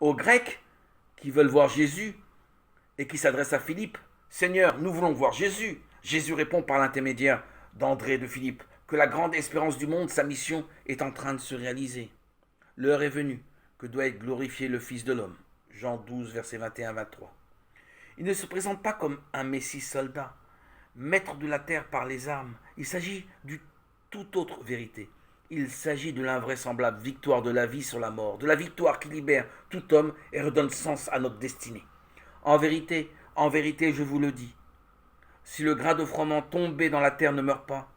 Aux Grecs qui veulent voir Jésus et qui s'adressent à Philippe. Seigneur, nous voulons voir Jésus. Jésus répond par l'intermédiaire d'André et de Philippe que la grande espérance du monde, sa mission, est en train de se réaliser. L'heure est venue que doit être glorifié le Fils de l'homme. Jean 12, versets 21-23. Il ne se présente pas comme un Messie soldat, maître de la terre par les armes. Il s'agit d'une toute autre vérité. Il s'agit de l'invraisemblable victoire de la vie sur la mort, de la victoire qui libère tout homme et redonne sens à notre destinée. En vérité, je vous le dis, si le grain de froment tombé dans la terre ne meurt pas,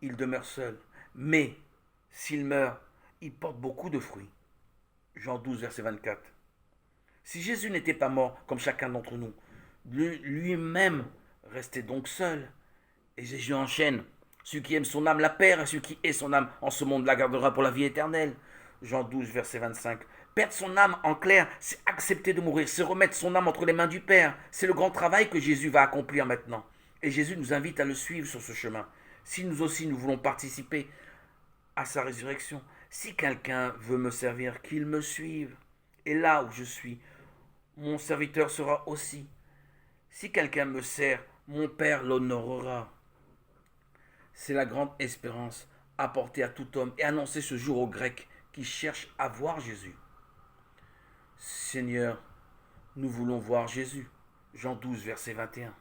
il demeure seul. Mais s'il meurt, il porte beaucoup de fruits. Jean 12, verset 24. Si Jésus n'était pas mort comme chacun d'entre nous, lui-même restait donc seul. Et Jésus enchaîne. Celui qui aime son âme la perd, et celui qui hait son âme en ce monde la gardera pour la vie éternelle. Jean 12, verset 25. Perdre son âme, en clair, c'est accepter de mourir, c'est remettre son âme entre les mains du Père. C'est le grand travail que Jésus va accomplir maintenant. Et Jésus nous invite à le suivre sur ce chemin. Si nous aussi nous voulons participer à sa résurrection, si quelqu'un veut me servir, qu'il me suive. Et là où je suis, mon serviteur sera aussi. Si quelqu'un me sert, mon Père l'honorera. C'est la grande espérance apportée à tout homme et annoncée ce jour aux Grecs qui cherchent à voir Jésus. Seigneur, nous voulons voir Jésus. Jean 12, verset 21.